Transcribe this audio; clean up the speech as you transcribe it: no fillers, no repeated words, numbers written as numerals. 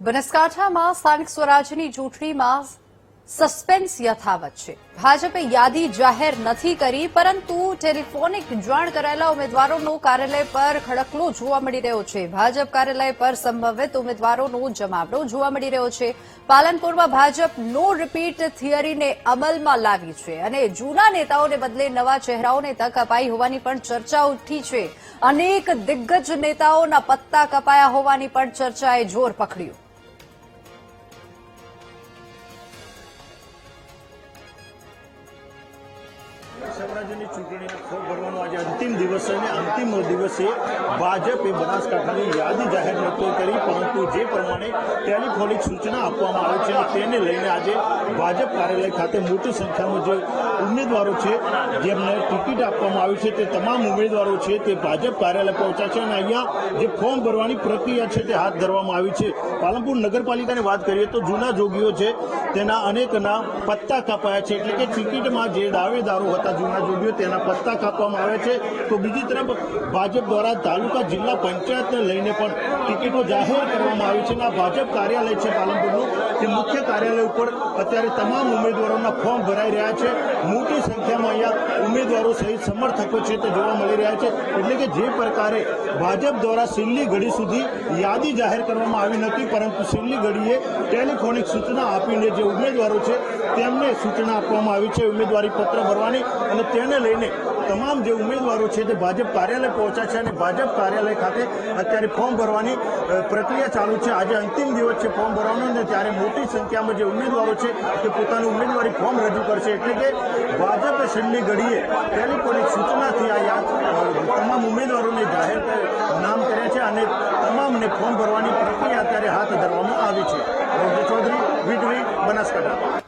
બનાસકાંઠામાં સ્થાનિક સ્વરાજની ચૂંટણીમાં સસ્પેન્સ યથાવત છે। ભાજપે યાદી જાહેર નથી કરી, પરંતુ ટેલિફોનિક જાણ કરાયેલા ઉમેદવારોનો કાર્યાલય પર ખડકલો જોવા મળી રહ્યો છે। ભાજપ કાર્યાલય પર સંભવિત ઉમેદવારોનો જમાવડો જોવા મળી રહ્યો છે। પાલનપુરમાં ભાજપ નો રિપીટ થિયરીને અમલમાં લાવી છે અને જૂના નેતાઓને બદલે નવા ચહેરાઓને તક અપાઈ હોવાની પણ ચર્ચા ઉઠી છે। અનેક દિગ્ગજ નેતાઓના પત્તા કપાયા હોવાની પણ ચર્ચાએ જોર પકડ્યું। સ્વરાજ્યની ચૂંટણીના ફોર્મ ભરવાનો આજે અંતિમ દિવસ છે અને અંતિમ દિવસે ભાજપે બનાસકાંઠાની યાદી જાહેર નહોતી કરી, પરંતુ જે પ્રમાણે ટેલિફોનિક સૂચના આપવામાં આવી છે તેને લઈને આજે ભાજપ કાર્યાલય ખાતે મોટી સંખ્યામાં જે ઉમેદવારો છે જેમને ટિકિટ આપવામાં આવી છે તે તમામ ઉમેદવારો છે તે ભાજપ કાર્યાલય પહોંચ્યા છે અને અહીંયા જે ફોર્મ ભરવાની પ્રક્રિયા છે તે હાથ ધરવામાં આવી છે। પાલનપુર નગરપાલિકાની વાત કરીએ તો જૂના જોગીઓ છે તેના અનેકના પત્તા કપાયા છે, એટલે કે ટિકિટમાં જે દાવેદારો હતા જૂના જોગીઓ તેના પત્તા કાપવામાં આવે છે। તો બીજી તરફ ભાજપ દ્વારા તાલુકા જિલ્લા પંચાયતને લઈને પણ ટિકિટો જાહેર કરવામાં આવી છે અને આ ભાજપ કાર્યાલય છે પાલનપુરનું તે મુખ્ય કાર્યાલય ઉપર અત્યારે તમામ ઉમેદવારોના ફોર્મ ભરાઈ રહ્યા છે। મોટી સંખ્યામાં અહીંયા ઉમેદવારો સહિત સમર્થકો છે તે જોવા મળી રહ્યા છે। એટલે કે જે પ્રકારે ભાજપ દ્વારા છેલ્લી ઘડી સુધી યાદી જાહેર કરવામાં આવી નથી, પરંતુ છેલ્લી ઘડીએ ટેલિફોનિક સૂચના આપીને જે ઉમેદવારો છે તેમને સૂચના આપવામાં આવી છે ઉમેદવારી પત્ર ભરવાની, અને તેને લઈને તમામ જે ઉમેદવારો છે તે ભાજપ કાર્યાલય પહોંચ્યા છે અને ભાજપ કાર્યાલય ખાતે અત્યારે ફોર્મ ભરવાની પ્રક્રિયા ચાલુ છે। આજે અંતિમ દિવસ છે ફોર્મ ભરવાનો અને ત્યારે મોટી સંખ્યામાં જે ઉમેદવારો છે તે પોતાનું ઉમેદવારી ફોર્મ રજૂ કરશે। એટલે કે ભાજપે છેલ્લી ઘડીએ ટેલિફોનિક સૂચનાથી આ તમામ ઉમેદવારોને જાહેર નામ કર્યા છે અને તમામને ફોર્મ ભરવાની પ્રક્રિયા અત્યારે હાથ ધરવામાં આવી છે। ચૌધરી, વીટવી, બનાસકાંઠા।